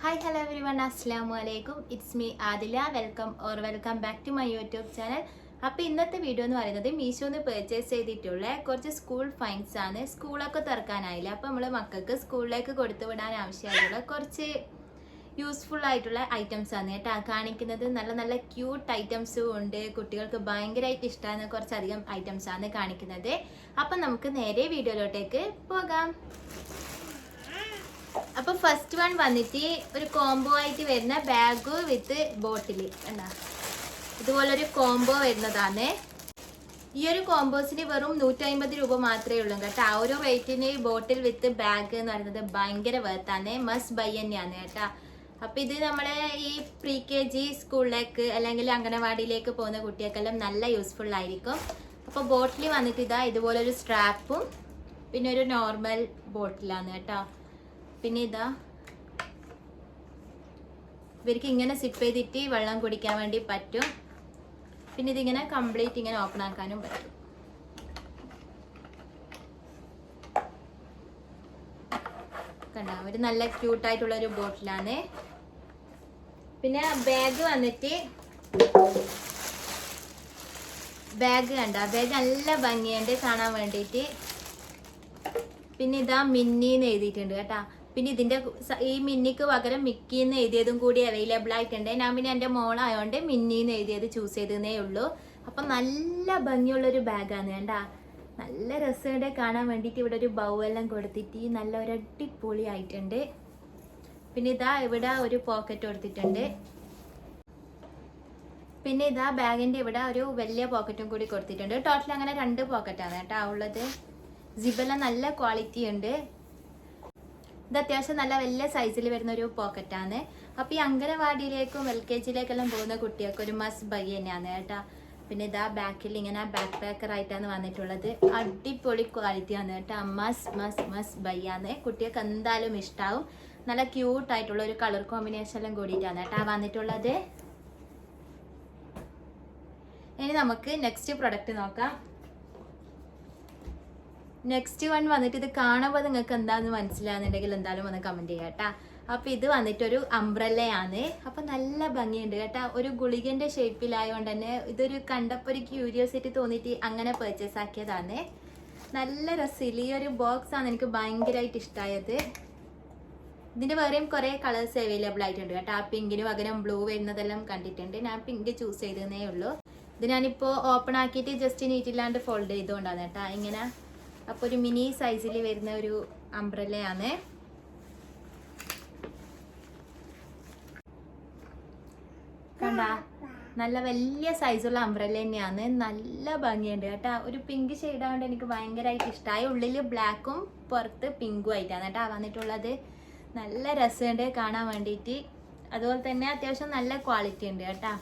Hi, hello everyone. Assalamu alaikum. It's me Adila. Welcome back to my YouTube channel. അപ്പോൾ ഇന്നത്തെ video എന്ന് പറയുന്നത് മീഷോന്ന് purchase ചെയ്തിട്ടുള്ള കുറച്ച് സ്കൂൾ ഫൈൻസ് ആണ്. സ്കൂളൊക്കെ തുറക്കാനായില്ല, അപ്പോൾ നമ്മൾ മക്കൾക്ക് സ്കൂളിലേക്ക് കൊടുത്തു വിടാൻ ആവശ്യമായിട്ടുള്ള കുറച്ച് യൂസ്ഫുൾ ആയിട്ടുള്ള ഐറ്റംസ് ആണ് കേട്ടോ കാണിക്കുന്നത്. നല്ല നല്ല ക്യൂട്ട് ഐറ്റംസും ഉണ്ട്, കുട്ടികൾക്ക് ഭയങ്കരമായിട്ട് ഇഷ്ടമാണ് കുറച്ചധികം ഐറ്റംസ് ആണ് കാണിക്കുന്നത്. അപ്പം നമുക്ക് നേരെ വീഡിയോയിലോട്ടേക്ക് പോകാം. അപ്പോൾ ഫസ്റ്റ് വൺ വന്നിട്ട് ഒരു കോംബോ ആയിട്ട് വരുന്ന ബാഗ് വിത്ത് ബോട്ടിൽ എന്താ ഇതുപോലൊരു കോംബോ വരുന്നതാണ്. ഈ ഒരു കോംബോസിന് വെറും 150 രൂപ മാത്രമേ ഉള്ളൂ കേട്ടോ. ആ ഒരു റേറ്റിന് ബോട്ടിൽ വിത്ത് ബാഗ് എന്ന് പറയുന്നത് ഭയങ്കര വേർത്താണ്, മസ്റ്റ് ബൈ തന്നെയാണ് കേട്ടോ. അപ്പം ഇത് നമ്മളെ ഈ പ്രീ KG സ്കൂളിലേക്ക് അല്ലെങ്കിൽ അംഗനവാടിയിലേക്ക് പോകുന്ന കുട്ടികൾക്കെല്ലാം നല്ല യൂസ്ഫുൾ ആയിരിക്കും. അപ്പോൾ ബോട്ടിൽ വന്നിട്ട് ഇതുപോലൊരു സ്ട്രാപ്പും പിന്നെ ഒരു നോർമൽ ബോട്ടിലാണ് കേട്ടോ. പിന്നെ ഇവർക്ക് ഇങ്ങനെ സിപ്പ് ചെയ്തിട്ട് വെള്ളം കുടിക്കാൻ വേണ്ടി പറ്റും. പിന്നെ ഇതിങ്ങനെ കംപ്ലീറ്റ് ഇങ്ങനെ ഓപ്പൺ ആക്കാനും പറ്റും. കണ്ട ഒരു നല്ല ക്യൂട്ടായിട്ടുള്ള ഒരു ബോട്ടിലാണ്. പിന്നെ ബാഗ് വന്നിട്ട് കണ്ട ബാഗ് നല്ല ഭംഗിയുണ്ട് കാണാൻ വേണ്ടിയിട്ട്. പിന്നെ മിന്നിന്ന് എഴുതിയിട്ടുണ്ട് കേട്ടാ. പിന്നെ ഇതിന്റെ ഈ മിന്നിക്ക് പകരം മിക്കിന്ന് എഴുതിയതും കൂടി അവൈലബിൾ ആയിട്ടുണ്ട്. ഞാൻ പിന്നെ എൻ്റെ മോളായതുകൊണ്ട് മിന്നിന്ന് എഴുതിയത് ചൂസ് ചെയ്തതേ ഉള്ളൂ. അപ്പം നല്ല ഭംഗിയുള്ളൊരു ബാഗാണ് കേട്ടാ. നല്ല രസമുണ്ട് കാണാൻ വേണ്ടിയിട്ട്. ഇവിടെ ഒരു ബൗവെല്ലാം കൊടുത്തിട്ട് നല്ല ഒരു അടിപൊളി ആയിട്ടുണ്ട്. പിന്നെ ഇവിടെ ഒരു പോക്കറ്റ് കൊടുത്തിട്ടുണ്ട്. പിന്നെ ബാഗിൻ്റെ ഇവിടെ ഒരു വലിയ പോക്കറ്റും കൂടി കൊടുത്തിട്ടുണ്ട്. ടോട്ടൽ അങ്ങനെ 2 പോക്കറ്റാണ് കേട്ടോ ഉള്ളത്. സിബെല്ലാം നല്ല ക്വാളിറ്റി ഉണ്ട്. ഇത് അത്യാവശ്യം നല്ല വലിയ സൈസിൽ വരുന്ന ഒരു പോക്കറ്റാണ്. അപ്പോൾ ഈ അംഗനവാടിയിലേക്കും LKGയിലേക്കെല്ലാം പോകുന്ന കുട്ടികൾക്ക് ഒരു മസ്റ്റ് ബൈ തന്നെയാണ് കേട്ടോ. പിന്നെ ബാക്കിൽ ഇങ്ങനെ ബാക്ക് പാക്കറായിട്ടാണ് വന്നിട്ടുള്ളത്. അടിപൊളി ക്വാളിറ്റിയാണ് കേട്ടോ. മസ്റ്റ് ബൈ ആണ്. കുട്ടികൾക്ക് എന്തായാലും ഇഷ്ടാവും. നല്ല ക്യൂട്ടായിട്ടുള്ള ഒരു കളർ കോമ്പിനേഷനെല്ലാം കൂടിയിട്ടാണ് കേട്ടോ വന്നിട്ടുള്ളത്. ഇനി നമുക്ക് നെക്സ്റ്റ് പ്രൊഡക്റ്റ് നോക്കാം. നെക്സ്റ്റ് വൺ വന്നിട്ട് ഇത് കാണുമ്പോൾ നിങ്ങൾക്ക് എന്താണെന്ന് മനസ്സിലാകുന്നുണ്ടെങ്കിൽ എന്തായാലും ഒന്ന് കമൻറ്റ് ചെയ്യാം കേട്ടോ. അപ്പോൾ ഇത് വന്നിട്ടൊരു അംബ്രല്ലയാണ്. അപ്പം നല്ല ഭംഗിയുണ്ട് കേട്ടോ. ഒരു ഗുളികൻ്റെ ഷേപ്പിലായതുകൊണ്ട് തന്നെ ഇതൊരു കണ്ടപ്പോൾ ഒരു ക്യൂരിയോസിറ്റി തോന്നിയിട്ട് അങ്ങനെ പർച്ചേസ് ആക്കിയതാണ്. നല്ല രസമില്ല. ഈ ഒരു ബോക്സാണ് എനിക്ക് ഭയങ്കരമായിട്ട് ഇഷ്ടമായത്. ഇതിൻ്റെ വേറെയും കുറേ കളേഴ്സ് അവൈലബിൾ ആയിട്ടുണ്ട് കേട്ടോ. ആ പിങ്കിന് പകരം ബ്ലൂ വരുന്നതെല്ലാം കണ്ടിട്ടുണ്ട്. ഞാൻ പിങ്ക് ചൂസ് ചെയ്തതേ ഉള്ളൂ. ഇത് ഞാനിപ്പോൾ ഓപ്പൺ ആക്കിയിട്ട് ജസ്റ്റ് നീറ്റില്ലാണ്ട് ഫോൾഡ് ചെയ്തുകൊണ്ടാണ് കേട്ടോ ഇങ്ങനെ. അപ്പോൾ ഒരു മിനി സൈസിൽ വരുന്ന ഒരു അംബ്രല്ലയാണ്. കണ്ട നല്ല വലിയ സൈസുള്ള അംബ്രല്ല തന്നെയാണ്. നല്ല ഭംഗിയുണ്ട് കേട്ടോ. ഒരു പിങ്ക് ഷെയ്ഡായതുകൊണ്ട് എനിക്ക് ഭയങ്കരമായിട്ട് ഇഷ്ടമായി. ഉള്ളിൽ ബ്ലാക്കും പുറത്ത് പിങ്കും ആയിട്ടാണ് കേട്ടോ വന്നിട്ടുള്ളത്. നല്ല രസമുണ്ട് കാണാൻ വേണ്ടിയിട്ട്. അതുപോലെ തന്നെ അത്യാവശ്യം നല്ല ക്വാളിറ്റി ഉണ്ട് കേട്ടോ.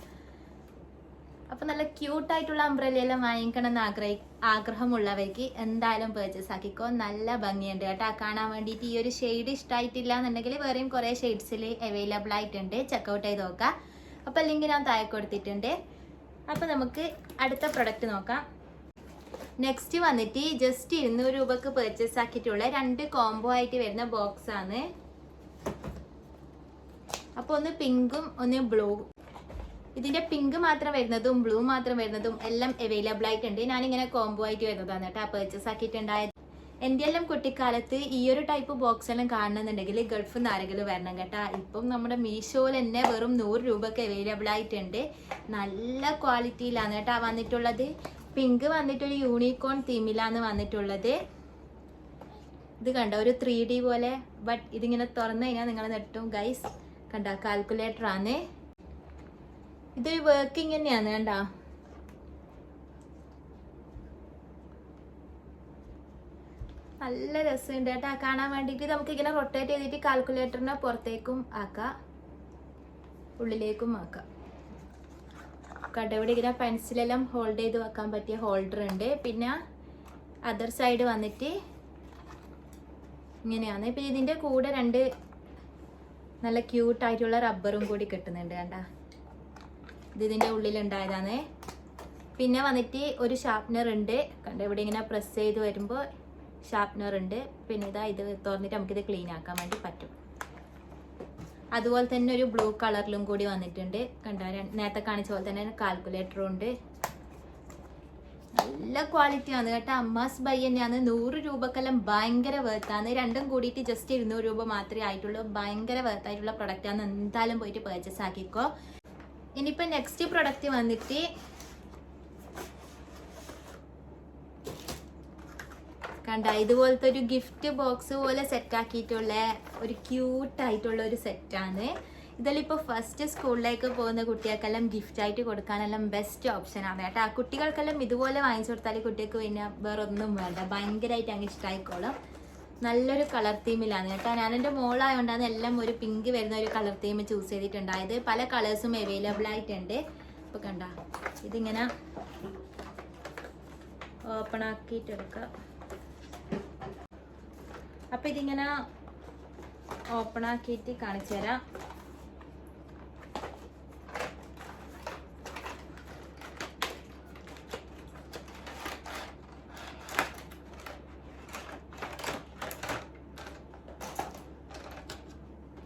അപ്പോൾ നല്ല ക്യൂട്ടായിട്ടുള്ള അംബ്രല്ലയെല്ലാം വാങ്ങിക്കണം എന്ന് ആഗ്രഹമുള്ളവർക്ക് എന്തായാലും പർച്ചേസ് ആക്കിക്കോ. നല്ല ഭംഗിയുണ്ട് കേട്ടോ കാണാൻ വേണ്ടിയിട്ട്. ഈ ഒരു ഷെയ്ഡ് ഇഷ്ടമായിട്ടില്ല എന്നുണ്ടെങ്കിൽ വേറെയും കുറേ ഷെയ്ഡ്സിൽ അവൈലബിൾ ആയിട്ടുണ്ട്. ചെക്കൗട്ട് ചെയ്ത് നോക്കാം. അപ്പോൾ ലിങ്ക് ഞാൻ താഴെ കൊടുത്തിട്ടുണ്ട്. അപ്പോൾ നമുക്ക് അടുത്ത പ്രൊഡക്റ്റ് നോക്കാം. നെക്സ്റ്റ് വന്നിട്ട് ജസ്റ്റ് 200 രൂപക്ക് പർച്ചേസ് ആക്കിയിട്ടുള്ള 2 കോംബോ ആയിട്ട് വരുന്ന ബോക്സ് ആണ്. അപ്പോൾ ഒന്ന് പിങ്കും ഒന്ന് ബ്ലൂ. ഇതിന്റെ പിങ്ക് മാത്രം വരുന്നതും ബ്ലൂ മാത്രം വരുന്നതും എല്ലാം അവൈലബിൾ ആയിട്ടുണ്ട്. ഞാനിങ്ങനെ കോംബോ ആയിട്ട് വരുന്നതാണ് കേട്ടോ പർച്ചേസ് ആക്കിയിട്ടുണ്ടായത്. എൻ്റെ എല്ലാം കുട്ടിക്കാലത്ത് ഈ ഒരു ടൈപ്പ് ബോക്സ് എല്ലാം കാണണമെന്നുണ്ടെങ്കിൽ ഗൾഫിൽ നിന്ന് ആരെങ്കിലും വരണം കേട്ടോ. ഇപ്പം നമ്മുടെ മീഷോയിൽ തന്നെ വെറും 100 രൂപക്ക് അവൈലബിൾ ആയിട്ടുണ്ട്. നല്ല ക്വാളിറ്റിയിലാണ് കേട്ടോ വന്നിട്ടുള്ളത്. പിങ്ക് വന്നിട്ടൊരു യൂണിക്കോൺ തീമിലാണ് വന്നിട്ടുള്ളത്. ഇത് കണ്ട ഒരു 3D പോലെ. ബട്ട് ഇതിങ്ങനെ തുറന്നു കഴിഞ്ഞാൽ നിങ്ങൾ നെട്ടും ഗൈസ്. കണ്ട കാൽക്കുലേറ്റർ ആണ്. ഇതൊരു വർക്കിംഗ് തന്നെയാണ് കണ്ട. നല്ല രസമുണ്ട് കേട്ടോ കാണാൻ വേണ്ടിയിട്ട്. നമുക്ക് ഇങ്ങനെ റൊട്ടേറ്റ് ചെയ്തിട്ട് കാൽക്കുലേറ്ററിനെ പുറത്തേക്കും ആക്കാം, ഉള്ളിലേക്കും ആക്കാം. കണ്ട ഇവിടെ ഇങ്ങനെ പെൻസിലെല്ലാം ഹോൾഡ് ചെയ്ത് വെക്കാൻ പറ്റിയ ഹോൾഡർ ഉണ്ട്. പിന്നെ അതർ സൈഡ് വന്നിട്ട് ഇങ്ങനെയാണ്. പിന്നെ ഇതിൻ്റെ കൂടെ 2 നല്ല ക്യൂട്ടായിട്ടുള്ള റബ്ബറും കൂടി കിട്ടുന്നുണ്ട് കണ്ട. ഇതിൻ്റെ ഉള്ളിലുണ്ടായതാണ്. പിന്നെ വന്നിട്ട് ഒരു ഷാർപ്നർ ഉണ്ട് കണ്ട. ഇവിടെ ഇങ്ങനെ പ്രസ് ചെയ്ത് വരുമ്പോൾ ഷാർപ്നർ ഉണ്ട്. പിന്നെ ഇത് തുറന്നിട്ട് നമുക്കിത് ക്ലീൻ ആക്കാൻ വേണ്ടി പറ്റും. അതുപോലെ തന്നെ ഒരു ബ്ലൂ കളറിലും കൂടി വന്നിട്ടുണ്ട്. കണ്ടോ, നേരത്തെ കാണിച്ച പോലെ തന്നെ കാൽക്കുലേറ്ററും ഉണ്ട്. നല്ല ക്വാളിറ്റിയാണ് കേട്ടോ. അമ്മാസ് ബൈ തന്നെയാണ്. 100 രൂപക്കെല്ലാം ഭയങ്കര വേർത്താണ്. രണ്ടും കൂടിയിട്ട് ജസ്റ്റ് 200 രൂപ മാത്രമേ ആയിട്ടുള്ളൂ. ഭയങ്കര വേർത്തായിട്ടുള്ള പ്രൊഡക്റ്റാണ്. എന്തായാലും പോയിട്ട് പർച്ചേസ് ആക്കിക്കോ. ഇനിയിപ്പോൾ നെക്സ്റ്റ് പ്രൊഡക്റ്റ് വന്നിട്ട് കണ്ട ഇതുപോലത്തെ ഒരു ഗിഫ്റ്റ് ബോക്സ് പോലെ സെറ്റാക്കിയിട്ടുള്ള ഒരു ക്യൂട്ടായിട്ടുള്ള ഒരു സെറ്റാണ്. ഇതിലിപ്പോൾ ഫസ്റ്റ് സ്കൂളിലേക്ക് പോകുന്ന കുട്ടികൾക്കെല്ലാം ഗിഫ്റ്റായിട്ട് കൊടുക്കാനെല്ലാം ബെസ്റ്റ് ഓപ്ഷനാണ് കേട്ടോ. ആ കുട്ടികൾക്കെല്ലാം ഇതുപോലെ വാങ്ങിച്ചു കൊടുത്താൽ കുട്ടികൾക്ക് പിന്നെ വേറെ ഒന്നും വേണ്ട, ഭയങ്കരമായിട്ട് അങ്ങ് ഇഷ്ടമായിക്കോളും. നല്ലൊരു കളർ തീമിലാണ് കേട്ടോ. ഞാൻ എൻ്റെ മോളായതുകൊണ്ടാണ് എല്ലാം ഒരു പിങ്ക് വരുന്ന ഒരു കളർ തീം ചൂസ് ചെയ്തിട്ടുണ്ടായത്. പല കളേഴ്സും അവൈലബിൾ ആയിട്ടുണ്ട്. ഇപ്പോൾ കണ്ട ഇതിങ്ങനെ ഓപ്പൺ ആക്കിയിട്ടെടുക്കുക. അപ്പം ഇതിങ്ങനെ ഓപ്പൺ ആക്കിയിട്ട് കാണിച്ചു തരാം.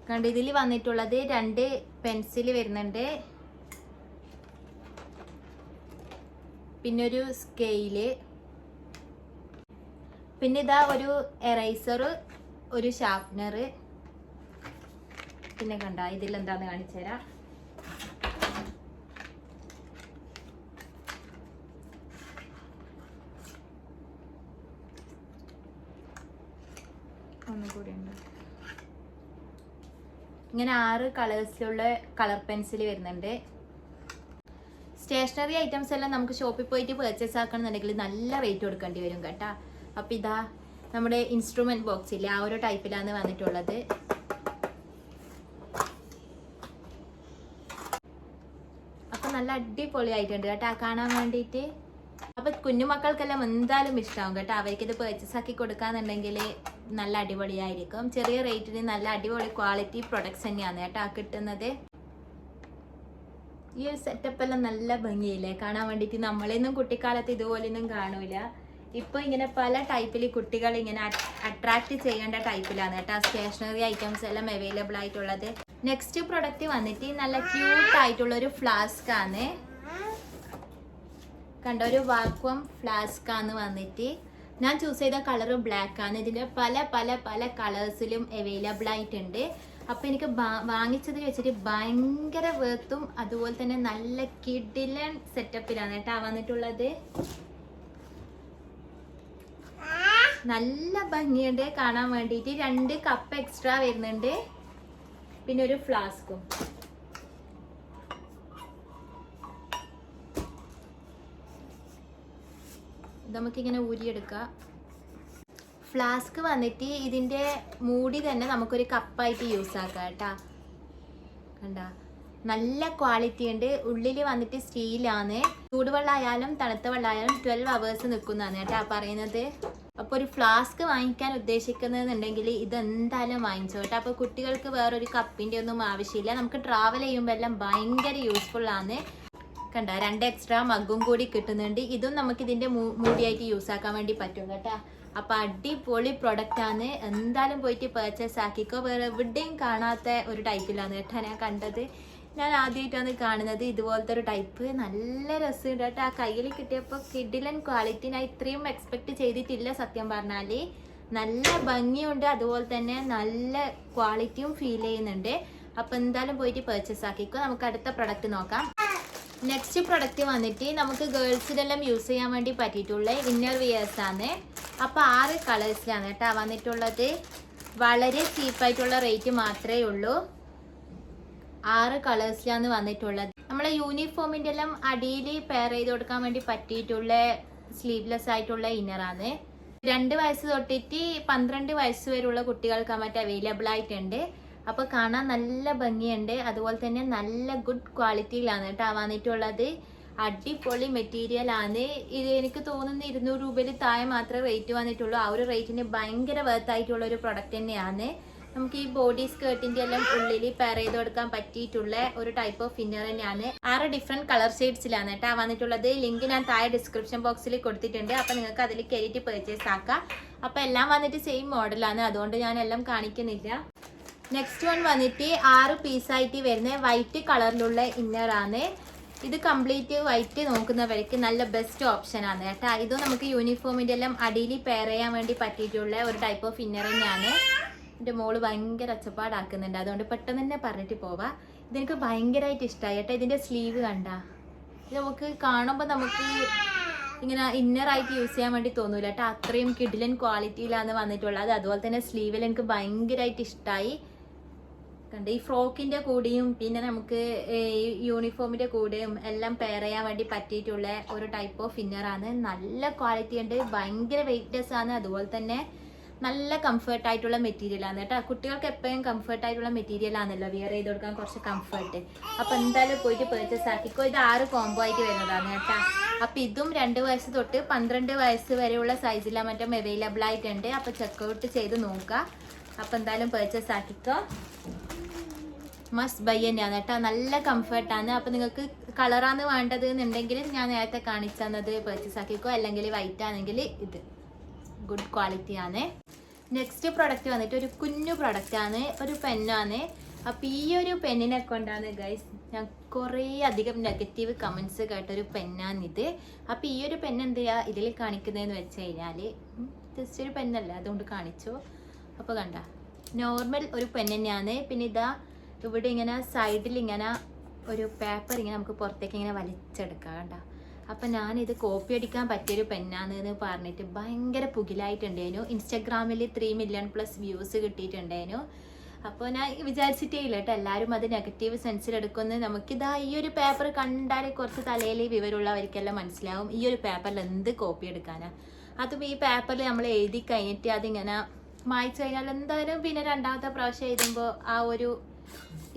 കണ്ട് ഇതിൽ വന്നിട്ടുള്ളത് 2 പെൻസിൽ വരുന്നുണ്ട്, പിന്നെ ഒരു സ്കെയില്, പിന്നെ ഇതാ ഒരു എറൈസർ, ഒരു ഷാർപ്നർ. പിന്നെ കണ്ട ഇതിലെന്താന്ന് കാണിച്ചു തരാം. ഒന്നുകൂടി ഉണ്ട്. ഇങ്ങനെ 6 കളേഴ്സിലുള്ള കളർ പെൻസിൽ വരുന്നുണ്ട്. സ്റ്റേഷനറി ഐറ്റംസ് എല്ലാം നമുക്ക് ഷോപ്പിൽ പോയിട്ട് പർച്ചേസ് ആക്കണമെന്നുണ്ടെങ്കിൽ നല്ല റേറ്റ് കൊടുക്കേണ്ടി വരും കേട്ടോ. അപ്പം ഇതാ നമ്മുടെ ഇൻസ്ട്രുമെന്റ് ബോക്സ് ഇല്ലേ, ആ ഒരു ടൈപ്പിലാണ് വന്നിട്ടുള്ളത്. അപ്പം നല്ല അടിപൊളിയായിട്ടുണ്ട് കേട്ടോ കാണാൻ വേണ്ടിയിട്ട്. അപ്പം കുഞ്ഞുമക്കൾക്കെല്ലാം എന്തായാലും ഇഷ്ടമാവും കേട്ടോ. അവർക്കിത് പർച്ചേസ് ആക്കി കൊടുക്കാന്നുണ്ടെങ്കിൽ നല്ല അടിപൊളിയായിരിക്കും. ചെറിയ റേറ്റിന് നല്ല അടിപൊളി ക്വാളിറ്റി പ്രൊഡക്ട്സ് തന്നെയാണ് കേട്ടോ കിട്ടുന്നത്. ഈ ഒരു സെറ്റപ്പ് എല്ലാം നല്ല ഭംഗിയില്ലേ കാണാൻ വേണ്ടിയിട്ട്. നമ്മളെയൊന്നും കുട്ടിക്കാലത്ത് ഇതുപോലെയൊന്നും കാണൂല. ഇപ്പോൾ ഇങ്ങനെ പല ടൈപ്പിൽ കുട്ടികൾ ഇങ്ങനെ അട്രാക്ട് ചെയ്യേണ്ട ടൈപ്പിലാണ് കേട്ടോ സ്റ്റേഷനറി ഐറ്റംസ് എല്ലാം അവൈലബിൾ ആയിട്ടുള്ളത്. നെക്സ്റ്റ് പ്രൊഡക്റ്റ് വന്നിട്ട് നല്ല ക്യൂട്ട് ആയിട്ടുള്ള ഒരു ഫ്ലാസ്ക് ആണ്. കണ്ട ഒരു വാക്വം ഫ്ലാസ്ക് ആണ് വന്നിട്ട്. ഞാൻ ചൂസ് ചെയ്ത കളർ ബ്ലാക്ക് ആണ്. ഇതിൻ്റെ പല പല പല കളേഴ്സിലും അവൈലബിൾ ആയിട്ടുണ്ട്. അപ്പോൾ എനിക്ക് വാങ്ങിച്ചതിൽ വെച്ചിട്ട് ഭയങ്കര വേർത്തും അതുപോലെ തന്നെ നല്ല കിഡിലൻ സെറ്റപ്പിലാണ് കേട്ടോ വന്നിട്ടുള്ളത്. നല്ല ഭംഗിയുണ്ട് കാണാൻ വേണ്ടിയിട്ട്. 2 കപ്പ് എക്സ്ട്രാ വരുന്നുണ്ട്, പിന്നെ ഒരു ഫ്ലാസ്കും. നമുക്കിങ്ങനെ ഊരിയെടുക്കാം. ഫ്ലാസ്ക് വന്നിട്ട് ഇതിൻ്റെ മൂടി തന്നെ നമുക്കൊരു കപ്പായിട്ട് യൂസ് ആക്കാം കേട്ടോ. കണ്ട നല്ല ക്വാളിറ്റി ഉണ്ട്. ഉള്ളിൽ വന്നിട്ട് സ്റ്റീലാണ്. ചൂടുവെള്ളമായാലും തണുത്ത വെള്ളമായാലും 12 hours നിൽക്കുന്നതാണ് കേട്ടോ പറയുന്നത്. അപ്പോൾ ഒരു ഫ്ലാസ്ക് വാങ്ങിക്കാൻ ഉദ്ദേശിക്കുന്നതെന്നുണ്ടെങ്കിൽ ഇതെന്തായാലും വാങ്ങിച്ചോ കേട്ടോ. അപ്പോൾ കുട്ടികൾക്ക് വേറൊരു കപ്പിൻ്റെ ഒന്നും ആവശ്യമില്ല. നമുക്ക് ട്രാവൽ ചെയ്യുമ്പോൾ എല്ലാം ഭയങ്കര യൂസ്ഫുൾ ആണ്. കണ്ട 2 എക്സ്ട്രാ മഗ്ഗും കൂടി കിട്ടുന്നുണ്ട്. ഇതും നമുക്ക് ഇതിൻ്റെ മൂടിയായിട്ട് യൂസ് ആക്കാൻ വേണ്ടി പറ്റും കേട്ടോ. അപ്പോൾ അടിപൊളി പ്രൊഡക്റ്റാണ്. എന്തായാലും പോയിട്ട് പർച്ചേസ് ആക്കിക്കോ. വേറെ എവിടെയും കാണാത്ത ഒരു ടൈപ്പിലാണ് കേട്ടോ ഞാൻ കണ്ടത്. ഞാൻ ആദ്യമായിട്ടാണ് കാണുന്നത് ഇതുപോലത്തെ ഒരു ടൈപ്പ്. നല്ല രസമുണ്ട് കേട്ടോ. ആ കയ്യിൽ കിട്ടിയപ്പോൾ കിഡിലൻ ക്വാളിറ്റി. ഞാൻ ഇത്രയും എക്സ്പെക്ട് ചെയ്തിട്ടില്ല സത്യം പറഞ്ഞാൽ. നല്ല ഭംഗിയുണ്ട്, അതുപോലെ തന്നെ നല്ല ക്വാളിറ്റിയും ഫീൽ ചെയ്യുന്നുണ്ട്. അപ്പോൾ എന്തായാലും പോയിട്ട് പർച്ചേസ് ആക്കിക്കോ. നമുക്ക് അടുത്ത പ്രൊഡക്റ്റ് നോക്കാം. നെക്സ്റ്റ് പ്രൊഡക്റ്റ് വന്നിട്ട് നമുക്ക് ഗേൾസിനെല്ലാം യൂസ് ചെയ്യാൻ വേണ്ടി പറ്റിയിട്ടുള്ള ഇന്നർ വിയേഴ്സ് ആണ്. അപ്പോൾ 6 കളേഴ്സിലാണ് കേട്ടോ വന്നിട്ടുള്ളത്. വളരെ ചീപ്പായിട്ടുള്ള റേറ്റ് മാത്രമേ ഉള്ളൂ. 6 കളേഴ്സിലാണ് വന്നിട്ടുള്ളത്. നമ്മളെ യൂണിഫോമിൻ്റെ എല്ലാം അടിയിൽ പെയർ ചെയ്ത് കൊടുക്കാൻ വേണ്ടി പറ്റിയിട്ടുള്ള സ്ലീവ്ലെസ് ആയിട്ടുള്ള ഇന്നറാണ്. 2 വയസ്സ് തൊട്ടിട്ട് 12 വയസ്സ് വരെയുള്ള കുട്ടികൾക്ക് മറ്റ് അവൈലബിൾ ആയിട്ടുണ്ട്. അപ്പോൾ കാണാൻ നല്ല ഭംഗിയുണ്ട്, അതുപോലെ തന്നെ നല്ല ഗുഡ് ക്വാളിറ്റിയിലാണ് കേട്ടോ വന്നിട്ടുള്ളത്. അടിപൊളി മെറ്റീരിയൽ ആണ്. ഇത് എനിക്ക് തോന്നുന്നു 200 രൂപയിൽ താഴെ മാത്രമേ റേറ്റ് വന്നിട്ടുള്ളൂ. ആ ഒരു റേറ്റിന് ഭയങ്കര വർത്തായിട്ടുള്ള ഒരു പ്രൊഡക്റ്റ് തന്നെയാണ്. നമുക്ക് ഈ ബോഡി സ്കേർട്ടിൻ്റെ എല്ലാം ഉള്ളിൽ പെയർ ചെയ്ത് കൊടുക്കാൻ പറ്റിയിട്ടുള്ള ഒരു ടൈപ്പ് ഓഫ് ഇന്നർ തന്നെയാണ്. 6 ഡിഫറെൻറ്റ് കളർ ഷെയ്ഡ്സിലാണ് കേട്ടോ വന്നിട്ടുള്ളത്. ലിങ്ക് ഞാൻ താഴെ ഡിസ്ക്രിപ്ഷൻ ബോക്സിൽ കൊടുത്തിട്ടുണ്ട്. അപ്പോൾ നിങ്ങൾക്ക് അതിൽ കയറിയിട്ട് പർച്ചേസ് ആക്കാം. അപ്പോൾ എല്ലാം വന്നിട്ട് സെയിം മോഡലാണ്, അതുകൊണ്ട് ഞാൻ എല്ലാം കാണിക്കുന്നില്ല. നെക്സ്റ്റ് വൺ വന്നിട്ട് 6 പീസായിട്ട് വരുന്ന വൈറ്റ് കളറിലുള്ള ഇന്നറാണ്. ഇത് കംപ്ലീറ്റ് വൈറ്റ് നോക്കുന്നവർക്ക് നല്ല ബെസ്റ്റ് ഓപ്ഷൻ ആണ് കേട്ടോ. ഇത് നമുക്ക് യൂണിഫോമിൻ്റെ എല്ലാം അടിയിൽ പെയർ ചെയ്യാൻ വേണ്ടി പറ്റിയിട്ടുള്ള ഒരു ടൈപ്പ് ഓഫ് ഇന്നർ തന്നെയാണ്. എൻ്റെ മോള് ഭയങ്കര ഒച്ചപ്പാടാക്കുന്നുണ്ട്, അതുകൊണ്ട് പെട്ടെന്ന് തന്നെ പറഞ്ഞിട്ട് പോവാം. ഇതെനിക്ക് ഭയങ്കരമായിട്ട് ഇഷ്ടമായി കേട്ടോ. ഇതിൻ്റെ സ്ലീവ് കണ്ട, ഇത് നമുക്ക് കാണുമ്പോൾ നമുക്ക് ഇങ്ങനെ ഇന്നറായിട്ട് യൂസ് ചെയ്യാൻ വേണ്ടി തോന്നൂല കേട്ടോ. അത്രയും കിഡിലൻ ക്വാളിറ്റിയിലാണ് വന്നിട്ടുള്ളത്. അതുപോലെ തന്നെ സ്ലീവിൽ എനിക്ക് ഭയങ്കരമായിട്ട് ഇഷ്ടമായി കണ്ട്. ഈ ഫ്രോക്കിൻ്റെ കൂടെയും പിന്നെ നമുക്ക് യൂണിഫോമിൻ്റെ കൂടെയും എല്ലാം പെയർ ചെയ്യാൻ വേണ്ടി പറ്റിയിട്ടുള്ള ഒരു ടൈപ്പ് ഓഫ് ഇന്നറാണ്. നല്ല ക്വാളിറ്റി ഉണ്ട്, ഭയങ്കര വെയിറ്റ്ലെസ് ആണ്, അതുപോലെ തന്നെ നല്ല കംഫർട്ടായിട്ടുള്ള മെറ്റീരിയലാണ് കേട്ടോ. കുട്ടികൾക്ക് എപ്പോഴും കംഫർട്ടായിട്ടുള്ള മെറ്റീരിയലാണല്ലോ വിയർ ചെയ്ത് കൊടുക്കാൻ കുറച്ച് കംഫർട്ട്. അപ്പോൾ എന്തായാലും പോയിട്ട് പർച്ചേസ് ആക്കിക്കോ. ഇത് 6 കോംബോ ആയിട്ട് വരുന്നതാണ് കേട്ടോ. അപ്പോൾ ഇതും 2 വയസ്സ് തൊട്ട് 12 വയസ്സ് വരെയുള്ള സൈസിലാണ് മറ്റും അവൈലബിൾ ആയിട്ടുണ്ട്. അപ്പോൾ ചെക്കൗട്ട് ചെയ്ത് നോക്കുക. അപ്പോൾ എന്തായാലും പർച്ചേസ് ആക്കിക്കോ. മസ്റ്റ് ബൈ തന്നെയാണ് കേട്ടോ, നല്ല കംഫർട്ടാണ്. അപ്പോൾ നിങ്ങൾക്ക് കളറാണ് വേണ്ടത് എന്നുണ്ടെങ്കിൽ ഞാൻ നേരത്തെ കാണിച്ചു തന്നത് പർച്ചേസ് ആക്കിക്കോ, അല്ലെങ്കിൽ വൈറ്റ് ആണെങ്കിൽ ഇത് ഗുഡ് ക്വാളിറ്റി ആണ്. നെക്സ്റ്റ് പ്രൊഡക്റ്റ് വന്നിട്ട് ഒരു കുഞ്ഞു പ്രൊഡക്റ്റാണ്, ഒരു പെന്നാണ്. അപ്പോൾ ഈ ഒരു പെന്നിനെ കൊണ്ടാണ് ഗൈസ് ഞാൻ കുറേ അധികം നെഗറ്റീവ് കമൻസ് കേട്ടൊരു പെന്നാണിത്. അപ്പോൾ ഈ ഒരു പെൻ എന്ത് ചെയ്യുക ഇതിൽ കാണിക്കുന്നതെന്ന് വെച്ച് കഴിഞ്ഞാൽ ജസ്റ്റ് ഒരു പെന്നല്ല, അതുകൊണ്ട് കാണിച്ചു. അപ്പോൾ കണ്ട നോർമൽ ഒരു പെൻ തന്നെയാണ്. പിന്നെ ഇതാ ഇവിടെ ഇങ്ങനെ സൈഡിൽ ഇങ്ങനെ ഒരു പേപ്പർ ഇങ്ങനെ നമുക്ക് പുറത്തേക്ക് ഇങ്ങനെ വലിച്ചെടുക്കാം കണ്ട. അപ്പം ഞാനിത് കോപ്പി അടിക്കാൻ പറ്റിയൊരു പെന്നാണെന്ന് പറഞ്ഞിട്ട് ഭയങ്കര പുകിലായിട്ടുണ്ടായിരുന്നു. ഇൻസ്റ്റഗ്രാമിൽ 3 മില്യൺ പ്ലസ് വ്യൂസ് കിട്ടിയിട്ടുണ്ടായിരുന്നു. അപ്പോൾ ഞാൻ വിചാരിച്ചിട്ടേ ഇല്ല കേട്ടോ എല്ലാവരും അത് നെഗറ്റീവ് സെൻസിലെടുക്കുമെന്ന്. നമുക്കിതാ ഈ ഒരു പേപ്പർ കണ്ടാൽ കുറച്ച് തലയിൽ വിവരമുള്ളവർക്കെല്ലാം മനസ്സിലാവും ഈ ഒരു പേപ്പറിൽ എന്ത് കോപ്പി എടുക്കാനാണ്. അതും ഈ പേപ്പറിൽ നമ്മൾ എഴുതി കഴിഞ്ഞിട്ട് അതിങ്ങനെ മായ്ച്ചു കഴിഞ്ഞാൽ എന്തായാലും പിന്നെ രണ്ടാമത്തെ പ്രാവശ്യം എഴുതുമ്പോൾ ആ ഒരു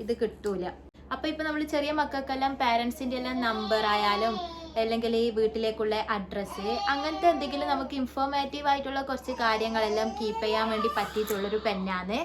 ഇത് കിട്ടൂല. അപ്പോൾ ഇപ്പോൾ നമ്മൾ ചെറിയ മക്കൾക്കെല്ലാം പാരൻസിൻ്റെ എല്ലാം നമ്പർ ആയാലും അല്ലെങ്കിൽ ഈ വീട്ടിലേക്കുള്ള അഡ്രസ്സ് അങ്ങനത്തെ എന്തെങ്കിലും നമുക്ക് ഇൻഫോർമേറ്റീവ് ആയിട്ടുള്ള കുറച്ച് കാര്യങ്ങളെല്ലാം കീപ്പ് ചെയ്യാൻ വേണ്ടി പറ്റിയിട്ടുള്ളൊരു പെന്നാണ്.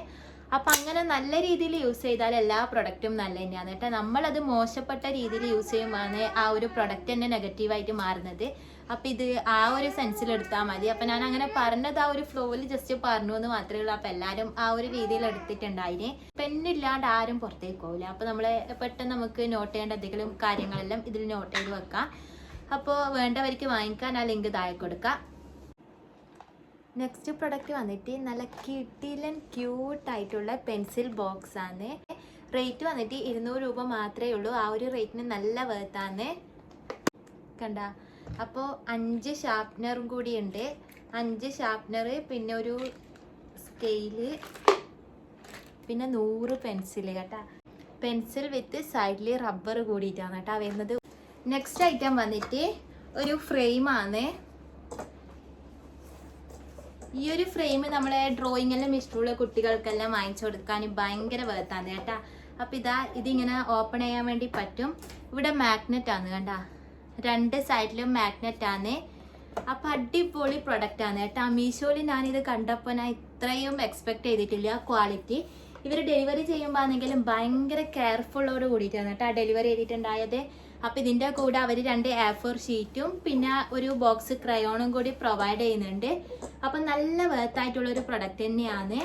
അപ്പം അങ്ങനെ നല്ല രീതിയിൽ യൂസ് ചെയ്താൽ എല്ലാ പ്രൊഡക്റ്റും നല്ല തന്നെയാണ് കേട്ടോ. നമ്മളത് മോശപ്പെട്ട രീതിയിൽ യൂസ് ചെയ്യുമ്പോഴാണ് ആ ഒരു പ്രൊഡക്റ്റ് തന്നെ നെഗറ്റീവായിട്ട് മാറുന്നത്. അപ്പം ഇത് ആ ഒരു സെൻസിലെടുത്താൽ മതി. അപ്പം ഞാൻ അങ്ങനെ പറഞ്ഞത് ആ ഒരു ഫ്ലോയിൽ ജസ്റ്റ് പറഞ്ഞു എന്ന് മാത്രമേ ഉള്ളൂ. അപ്പം എല്ലാവരും ആ ഒരു രീതിയിൽ എടുത്തിട്ടുണ്ടായിന്. പെന്നില്ലാണ്ട് ആരും പുറത്തേക്ക് പോകില്ല. അപ്പോൾ നമ്മൾ പെട്ടെന്ന് നമുക്ക് നോട്ട് ചെയ്യേണ്ട എന്തെങ്കിലും കാര്യങ്ങളെല്ലാം ഇതിൽ നോട്ട് ചെയ്ത് വെക്കാം. അപ്പോൾ വേണ്ടവർക്ക് വാങ്ങിക്കാൻ ആ ലിങ്ക് താഴെ കൊടുക്കാം. നെക്സ്റ്റ് പ്രൊഡക്റ്റ് വന്നിട്ട് നല്ല കിഡിലൻ ക്യൂട്ടായിട്ടുള്ള പെൻസിൽ ബോക്സ് ആണ്. റേറ്റ് വന്നിട്ട് 200 രൂപ മാത്രമേ ഉള്ളൂ. ആ ഒരു റേറ്റിന് നല്ല വേർത്താണ് കണ്ട. അപ്പോൾ 5 ഷാർപ്നറും കൂടി ഉണ്ട്. 5 ഷാർപ്നർ, പിന്നെ ഒരു സ്കെയില്, പിന്നെ 100 പെൻസിൽ കേട്ടോ. പെൻസിൽ വിത്ത് സൈഡിൽ റബ്ബർ കൂടിയിട്ടാണ് കേട്ടോ വരുന്നത്. നെക്സ്റ്റ് ഐറ്റം വന്നിട്ട് ഒരു ഫ്രെയിമാണ്. ഈ ഒരു ഫ്രെയിം നമ്മളെ ഡ്രോയിങ്ങെല്ലാം ഇഷ്ടമുള്ള കുട്ടികൾക്കെല്ലാം വാങ്ങിച്ചു കൊടുക്കാൻ ഭയങ്കര വേർത്താണ് കേട്ടോ. അപ്പം ഇതിങ്ങനെ ഓപ്പൺ ചെയ്യാൻ വേണ്ടി പറ്റും. ഇവിടെ മാഗ്നറ്റ് ആണ് കണ്ട, 2 സൈഡിലും മാഗ്നറ്റ് ആണ്. അപ്പം അടിപൊളി പ്രൊഡക്റ്റ് ആണ് കേട്ടോ. മീഷോയിൽ ഞാനിത് കണ്ടപ്പോൾ ഞാൻ ഇത്രയും എക്സ്പെക്ട് ചെയ്തിട്ടില്ല ക്വാളിറ്റി. ഇവർ ഡെലിവറി ചെയ്യുമ്പോൾ ആണെങ്കിലും ഭയങ്കര കെയർഫുള്ളോട് കൂടിയിട്ടാണ് കേട്ടോ ഡെലിവറി ചെയ്തിട്ടുണ്ടായത്. അപ്പം ഇതിൻ്റെ കൂടെ അവർ 2 A4 ഷീറ്റും പിന്നെ ഒരു ബോക്സ് ക്രയോണും കൂടി പ്രൊവൈഡ് ചെയ്യുന്നുണ്ട്. അപ്പം നല്ല വേർത്തായിട്ടുള്ളൊരു പ്രൊഡക്റ്റ് തന്നെയാണ്.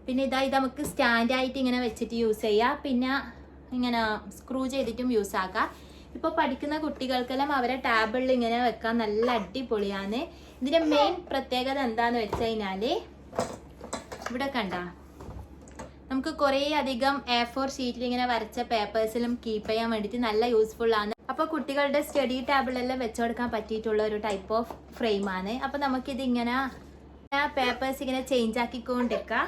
പിന്നെ ഇത് നമുക്ക് സ്റ്റാൻഡായിട്ട് ഇങ്ങനെ വെച്ചിട്ട് യൂസ് ചെയ്യാം, പിന്നെ ഇങ്ങനെ സ്ക്രൂ ചെയ്തിട്ടും യൂസ് ആക്കാം. ഇപ്പോൾ പഠിക്കുന്ന കുട്ടികൾക്കെല്ലാം അവരെ ടേബിളിൽ ഇങ്ങനെ വെക്കാൻ നല്ല അടിപൊളിയാണ്. ഇതിൻ്റെ മെയിൻ പ്രത്യേകത എന്താണെന്ന് വെച്ച് കഴിഞ്ഞാൽ ഇവിടെ കണ്ട നമുക്ക് കുറേ അധികം A4 ഷീറ്റിൽ ഇങ്ങനെ വരച്ച പേപ്പേഴ്സിലും കീപ്പ് ചെയ്യാൻ വേണ്ടിയിട്ട് നല്ല യൂസ്ഫുൾ ആണ്. അപ്പോൾ കുട്ടികളുടെ സ്റ്റഡി ടേബിളെല്ലാം വെച്ച് കൊടുക്കാൻ പറ്റിയിട്ടുള്ള ഒരു ടൈപ്പ് ഓഫ് ഫ്രെയിമാണ്. അപ്പോൾ നമുക്കിത് ഇങ്ങനെ പേപ്പേഴ്സ് ഇങ്ങനെ ചേഞ്ച് ആക്കിക്കൊണ്ടിരിക്കാം.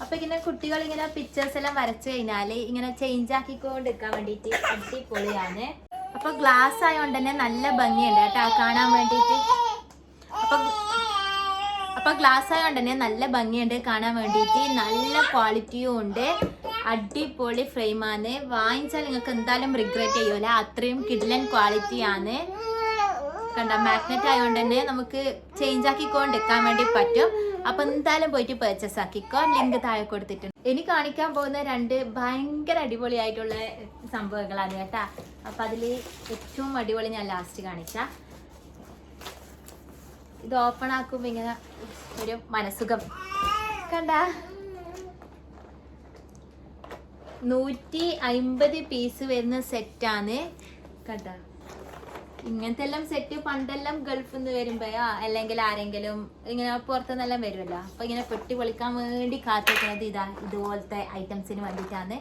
അപ്പോൾ ഇങ്ങനെ കുട്ടികൾ ഇങ്ങനെ പിക്ചേഴ്സ് എല്ലാം വരച്ചു കഴിഞ്ഞാൽ ഇങ്ങനെ ചേഞ്ച് ആക്കിക്കൊണ്ടിരിക്കാൻ വേണ്ടിയിട്ട് അടിപൊളിയാണ്. അപ്പോൾ ഗ്ലാസ് ആയതുകൊണ്ട് തന്നെ നല്ല ഭംഗിയുണ്ട് കേട്ടോ കാണാൻ വേണ്ടിയിട്ട്. അപ്പോൾ ഗ്ലാസ് ആയതുകൊണ്ട് തന്നെ നല്ല ഭംഗിയുണ്ട് കാണാൻ വേണ്ടിയിട്ട്, നല്ല ക്വാളിറ്റിയും ഉണ്ട്. അടിപൊളി ഫ്രെയിമാണ്. വാങ്ങിച്ചാൽ നിങ്ങൾക്ക് എന്തായാലും റിഗ്രറ്റ് ചെയ്യൂല, അത്രയും കിഡിലൻ ക്വാളിറ്റിയാണ്. കണ്ട മാഗ്നറ്റ് ആയതുകൊണ്ട് തന്നെ നമുക്ക് ചേഞ്ച് ആക്കിക്കൊണ്ടിരിക്കാൻ വേണ്ടി പറ്റും. അപ്പം എന്തായാലും പോയിട്ട് പർച്ചേസ് ആക്കിക്കോ, ലിങ്ക് താഴെ കൊടുത്തിട്ടുണ്ട്. ഇനി കാണിക്കാൻ പോകുന്ന 2 ഭയങ്കര അടിപൊളിയായിട്ടുള്ള സംഭവങ്ങളാണ് കേട്ടോ. അപ്പം അതിൽ ഏറ്റവും അടിപൊളി ഞാൻ ലാസ്റ്റ് കാണിക്കാം. ഇത് ഓപ്പൺ ആക്കുമ്പോൾ ഇങ്ങനെ ഒരു മനസുഖം കണ്ട. 150 പീസ് വരുന്ന സെറ്റാണ് കേട്ടോ. ഇങ്ങനത്തെ എല്ലാം സെറ്റ് പണ്ടെല്ലാം ഗൾഫിൽ നിന്ന് വരുമ്പോഴാ അല്ലെങ്കിൽ ആരെങ്കിലും ഇങ്ങനെ പുറത്തുനിന്നെല്ലാം വരുമല്ലോ, അപ്പൊ ഇങ്ങനെ പെട്ടി പൊളിക്കാൻ വേണ്ടി കാത്തിരിക്കുന്നത് ഇതുപോലത്തെ ഐറ്റംസിന് വേണ്ടിയിട്ടാണ്.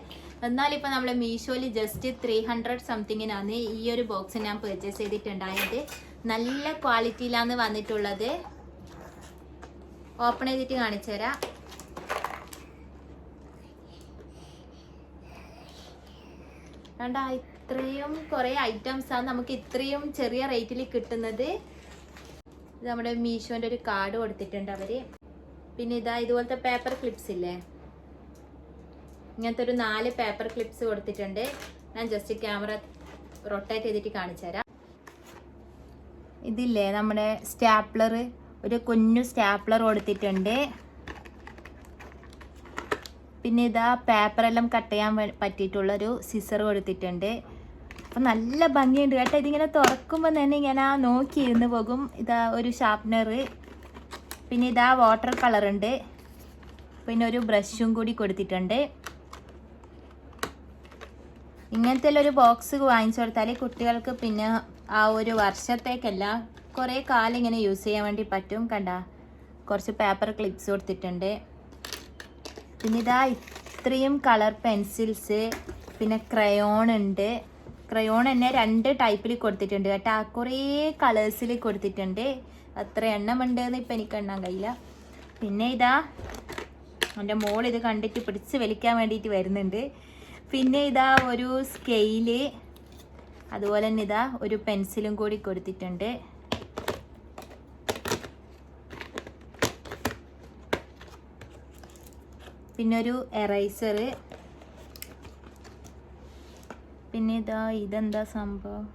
എന്നാൽ ഇപ്പൊ നമ്മളെ മീഷോയിൽ ജസ്റ്റ് 300 സംതിങ്ങിനാണ് ഈ ഒരു ബോക്സ് ഞാൻ പർച്ചേസ് ചെയ്തിട്ടുണ്ടായത്. നല്ല ക്വാളിറ്റിയിലാണ് വന്നിട്ടുള്ളത്. ഓപ്പൺ ചെയ്തിട്ട് കാണിച്ചു തരാം. കണ്ടാ, ഇത്രയും കുറേ ഐറ്റംസാണ് നമുക്ക് ഇത്രയും ചെറിയ റേറ്റിൽ കിട്ടുന്നത്. ഇത് നമ്മുടെ മീഷോന്റെ ഒരു കാർഡ് കൊടുത്തിട്ടുണ്ട് അവര്. പിന്നെ ഇതുപോലത്തെ പേപ്പർ ക്ലിപ്സ് ഇല്ലേ, ഇങ്ങനത്തെ ഒരു 4 പേപ്പർ ക്ലിപ്സ് കൊടുത്തിട്ടുണ്ട്. ഞാൻ ജസ്റ്റ് ക്യാമറ റൊട്ടേറ്റ് ചെയ്തിട്ട് കാണിച്ചു തരാം. ഇതില്ലേ നമ്മുടെ സ്റ്റാപ്ലർ, ഒരു കുഞ്ഞു സ്റ്റാപ്ലർ കൊടുത്തിട്ടുണ്ട്. പിന്നെ പേപ്പറെല്ലാം കട്ട് ചെയ്യാൻ പറ്റിയിട്ടുള്ളൊരു സിസർ കൊടുത്തിട്ടുണ്ട്. അപ്പം നല്ല ഭംഗിയുണ്ട് കേട്ടോ. ഇതിങ്ങനെ തുറക്കുമ്പോൾ തന്നെ ഇങ്ങനെ നോക്കിയിരുന്ന് പോകും. ഒരു ഷാർപ്നർ, പിന്നെ വാട്ടർ കളർ ഉണ്ട്, പിന്നെ ഒരു ബ്രഷും കൂടി കൊടുത്തിട്ടുണ്ട്. ഇങ്ങനത്തെ ഒരു ബോക്സ് വാങ്ങിച്ചു കൊടുത്താൽ കുട്ടികൾക്ക് പിന്നെ ആ ഒരു വർഷത്തേക്കല്ല കുറേ കാലം ഇങ്ങനെ യൂസ് ചെയ്യാൻ വേണ്ടി പറ്റും. കണ്ട, കുറച്ച് പേപ്പർ ക്ലിപ്സ് കൊടുത്തിട്ടുണ്ട്. പിന്നെ ഇത്രയും കളർ പെൻസിൽസ്, പിന്നെ ക്രയോൺ ഉണ്ട്. ക്രയോൺ തന്നെ 2 ടൈപ്പിൽ കൊടുത്തിട്ടുണ്ട് കേട്ടോ. കുറേ കളേഴ്സിൽ കൊടുത്തിട്ടുണ്ട്. അത്ര എണ്ണം ഉണ്ടെന്ന് ഇപ്പം എനിക്ക് എണ്ണാൻ കഴിയില്ല. പിന്നെ എൻ്റെ മോൾ ഇത് കണ്ടിട്ട് പിടിച്ച് വലിക്കാൻ വേണ്ടിയിട്ട് വരുന്നുണ്ട്. പിന്നെ ഒരു സ്കെയില്, അതുപോലെ തന്നെ ഒരു പെൻസിലും കൂടി കൊടുത്തിട്ടുണ്ട്. പിന്നെ ഒരു എറൈസർ. പിന്നെ ഇതെന്താ സംഭവം?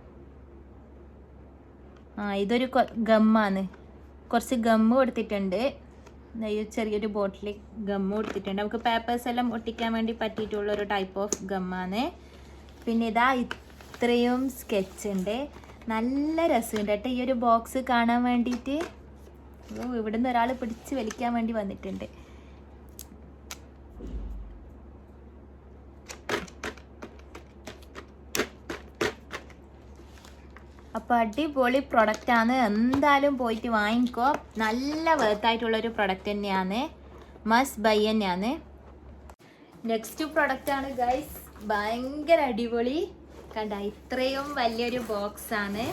ഇതൊരു ഗമ്മാണ്. കുറച്ച് ഗമ്മ് കൊടുത്തിട്ടുണ്ട്. ചെറിയൊരു ബോട്ടിൽ ഗമ്മ് കൊടുത്തിട്ടുണ്ട്. നമുക്ക് പേപ്പേഴ്സ് എല്ലാം ഒട്ടിക്കാൻ വേണ്ടി പറ്റിയിട്ടുള്ള ഒരു ടൈപ്പ് ഓഫ് ഗമ്മാണ്. പിന്നെ ഇത്രയും സ്കെച്ച് ഉണ്ട്. നല്ല രസമുണ്ട് കേട്ടോ ഈ ഒരു ബോക്സ് കാണാൻ വേണ്ടിയിട്ട്. ഇവിടുന്ന് ഒരാൾ പിടിച്ച് വലിക്കാൻ വേണ്ടി വന്നിട്ടുണ്ട്. അപ്പോൾ അടിപൊളി പ്രൊഡക്റ്റാണ്, എന്തായാലും പോയിട്ട് വാങ്ങിക്കോ. നല്ല വെർത്തായിട്ടുള്ളൊരു പ്രൊഡക്റ്റ് തന്നെയാണ്, മസ്റ്റ് ബൈ തന്നെയാണ്. നെക്സ്റ്റ് പ്രൊഡക്റ്റാണ് ഗൈസ്, ഭയങ്കര അടിപൊളി. കണ്ട, ഇത്രയും വലിയൊരു ബോക്സാണ്.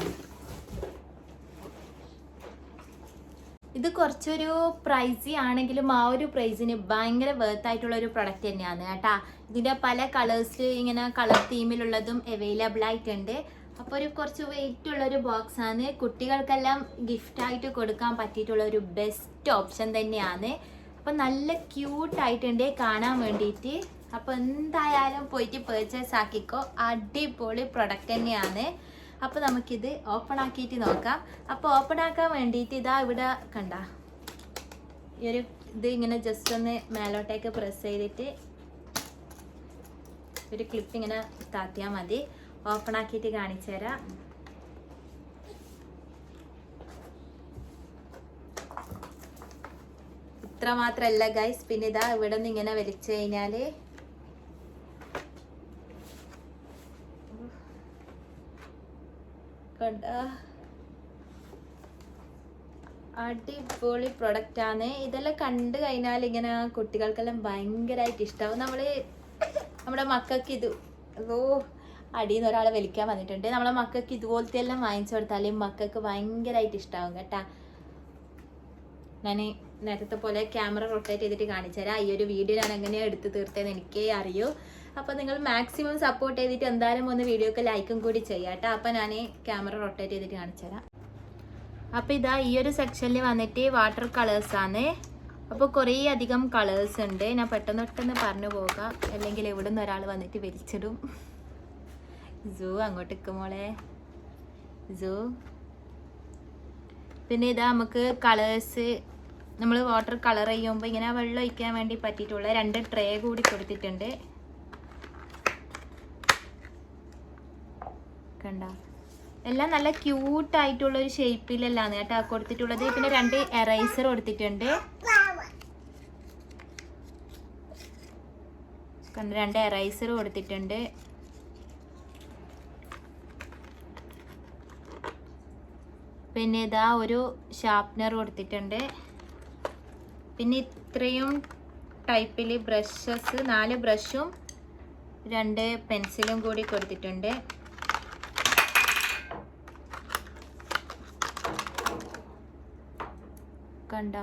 ഇത് കുറച്ചൊരു പ്രൈസി ആണെങ്കിലും ആ ഒരു പ്രൈസിന് ഭയങ്കര വെർത്തായിട്ടുള്ളൊരു പ്രൊഡക്റ്റ് തന്നെയാണ് കേട്ടാ. ഇതിൻ്റെ പല കളേഴ്സ്, ഇങ്ങനെ കളർ തീമിലുള്ളതും അവൈലബിൾ ആയിട്ടുണ്ട്. അപ്പോൾ കുറച്ച് വെയിറ്റ് ഉള്ളൊരു ബോക്സാണ്. കുട്ടികൾക്കെല്ലാം ഗിഫ്റ്റായിട്ട് കൊടുക്കാൻ പറ്റിയിട്ടുള്ള ഒരു ബെസ്റ്റ് ഓപ്ഷൻ തന്നെയാണ്. അപ്പം നല്ല ക്യൂട്ടായിട്ടുണ്ട് കാണാൻ വേണ്ടിയിട്ട്. അപ്പോൾ എന്തായാലും പോയിട്ട് പർച്ചേസ് ആക്കിക്കോ, അടിപൊളി പ്രൊഡക്റ്റ് തന്നെയാണ്. അപ്പോൾ നമുക്കിത് ഓപ്പൺ ആക്കിയിട്ട് നോക്കാം. അപ്പോൾ ഓപ്പൺ ആക്കാൻ വേണ്ടിയിട്ട് ഇവിടെ കണ്ട ഇത് ഇങ്ങനെ ജസ്റ്റ് ഒന്ന് മേലോട്ടേക്ക് പ്രസ് ചെയ്തിട്ട് ഒരു ക്ലിപ്പ് ഇങ്ങനെ താത്തിയാൽ മതി. ഓപ്പൺ ആക്കിയിട്ട് കാണിച്ചു തരാം. ഇത്ര മാത്രല്ല ഗൈസ്, പിന്നെ ഇവിടെ നിന്ന് ഇങ്ങനെ വലിച്ചു കഴിഞ്ഞാൽ അടിപൊളി പ്രൊഡക്റ്റ് ആണ്. ഇതെല്ലാം കണ്ടു കഴിഞ്ഞാൽ ഇങ്ങനെ കുട്ടികൾക്കെല്ലാം ഭയങ്കരമായിട്ട് ഇഷ്ടമാവും. നമ്മുടെ മക്കൾക്ക് അടിയിൽ നിന്ന് ഒരാളെ വലിക്കാൻ വന്നിട്ടുണ്ട്. നമ്മളെ മക്കൾക്ക് ഇതുപോലത്തെ എല്ലാം വാങ്ങിച്ചു കൊടുത്താലും മക്കൾക്ക് ഭയങ്കരമായിട്ട് ഇഷ്ടമാവും കേട്ടാ. ഞാൻ നേരത്തെ പോലെ ക്യാമറ റൊട്ടേറ്റ് ചെയ്തിട്ട് കാണിച്ചു തരാം. ഈ ഒരു വീഡിയോ ഞാൻ എങ്ങനെയാണ് എടുത്ത് തീർത്തതെന്ന് എനിക്കേ അറിയൂ. അപ്പോൾ നിങ്ങൾ മാക്സിമം സപ്പോർട്ട് ചെയ്തിട്ട് എന്തായാലും ഒന്ന് വീഡിയോക്ക് ലൈക്കും കൂടി ചെയ്യാം കേട്ടോ. അപ്പോൾ ഞാൻ ക്യാമറ റൊട്ടേറ്റ് ചെയ്തിട്ട് കാണിച്ചു തരാം. അപ്പോൾ ഈ ഒരു സെക്ഷനിൽ വന്നിട്ട് വാട്ടർ കളേഴ്സാണ്. അപ്പോൾ കുറേ അധികം കളേഴ്സ് ഉണ്ട്. ഞാൻ പെട്ടെന്ന് പറഞ്ഞു പോകാം, അല്ലെങ്കിൽ ഇവിടെ നിന്ന് ഒരാൾ വന്നിട്ട് വലിച്ചിടും. അങ്ങോട്ടേക്ക് മോളെ പിന്നെ നമുക്ക് കളേഴ്സ്, നമ്മൾ വാട്ടർ കളർ ചെയ്യുമ്പോൾ ഇങ്ങനെ വെള്ളം ഒഴിക്കാൻ വേണ്ടി പറ്റിയിട്ടുള്ള 2 ട്രേ കൂടി കൊടുത്തിട്ടുണ്ട്. കണ്ട, എല്ലാം നല്ല ക്യൂട്ടായിട്ടുള്ളൊരു ഷേപ്പിലെല്ലാം കേട്ടോ കൊടുത്തിട്ടുള്ളത്. പിന്നെ 2 എറൈസർ കൊടുത്തിട്ടുണ്ട്. 2 എറൈസർ കൊടുത്തിട്ടുണ്ട്. പിന്നെ ഇതാ ഒരു ഷാർപ്നർ കൊടുത്തിട്ടുണ്ട്. പിന്നെ ഇത്രയും ടൈപ്പിൽ ബ്രഷസ് 4 ബ്രഷും 2 പെൻസിലും കൂടി കൊടുത്തിട്ടുണ്ട്. കണ്ട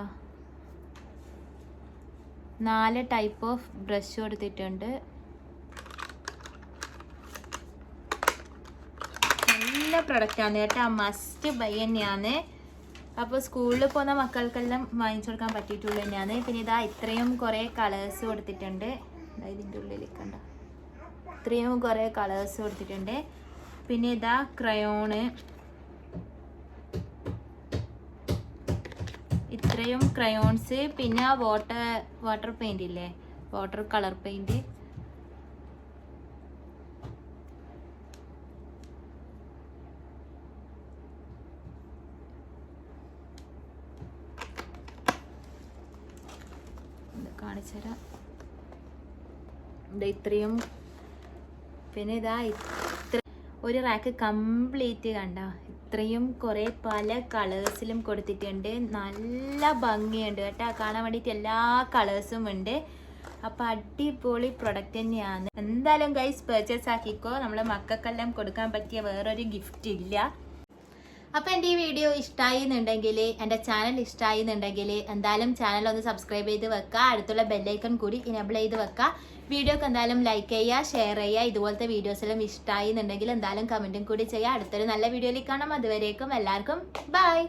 4 ടൈപ്പ് ഓഫ് ബ്രഷ് കൊടുത്തിട്ടുണ്ട്. നല്ല പ്രൊഡക്റ്റാണ് കേട്ടോ, മസ്റ്റ് ബൈ തന്നെയാണ്. അപ്പോൾ സ്കൂളിൽ പോകുന്ന മക്കൾക്കെല്ലാം വാങ്ങിച്ചു കൊടുക്കാൻ പറ്റിയിട്ടുള്ള തന്നെയാണ്. പിന്നെ ഇതാ ഇത്രയും കുറേ കളേഴ്സ് കൊടുത്തിട്ടുണ്ട്. ഇതിൻ്റെ ഉള്ളിൽ കണ്ട ഇത്രയും കുറേ കളേഴ്സ് കൊടുത്തിട്ടുണ്ട്. പിന്നെ ഇതാ ക്രയോണ്, ഇത്രയും ക്രയോൺസ്. പിന്നെ വാട്ടർ പെയിന്റ് ഇല്ലേ, വാട്ടർ കളർ പെയിന്റ്. കാണിച്ചുതരാം. ഇത്രയും. പിന്നെ ഇതാ ഒരു റാക്ക് കംപ്ലീറ്റ് കണ്ട ഇത്രയും കുറേ പല കളേഴ്സിലും കൊടുത്തിട്ടുണ്ട്. നല്ല ഭംഗിയുണ്ട് കേട്ടോ, കാണാൻ വേണ്ടിയിട്ട് എല്ലാ കളേഴ്സും ഉണ്ട്. അപ്പം അടിപൊളി പ്രൊഡക്റ്റ് തന്നെയാണ്. എന്തായാലും ഗൈസ് പർച്ചേസ് ആക്കിക്കോ, നമ്മളെ മക്കൾക്കെല്ലാം കൊടുക്കാൻ പറ്റിയ വേറൊരു ഗിഫ്റ്റ് ഇല്ല. അപ്പോൾ എൻ്റെ ഈ വീഡിയോ ഇഷ്ടമായി എന്നുണ്ടെങ്കിൽ, എൻ്റെ ചാനൽ ഇഷ്ടമായി എന്നുണ്ടെങ്കിൽ എന്തായാലും ചാനൽ ഒന്ന് സബ്സ്ക്രൈബ് ചെയ്ത് വെക്കുക. അടുത്തുള്ള ബെല്ലൈക്കൺ കൂടി ഇനേബിൾ ചെയ്ത് വെക്കുക. വീഡിയോക്ക് എന്തായാലും ലൈക്ക് ചെയ്യുക, ഷെയർ ചെയ്യുക. ഇതുപോലത്തെ വീഡിയോസെല്ലാം ഇഷ്ടമായി എന്നുണ്ടെങ്കിൽ എന്തായാലും കമൻറ്റും കൂടി ചെയ്യുക. അടുത്തൊരു നല്ല വീഡിയോയിൽ കാണാം. അതുവരേക്കും എല്ലാവർക്കും ബൈ.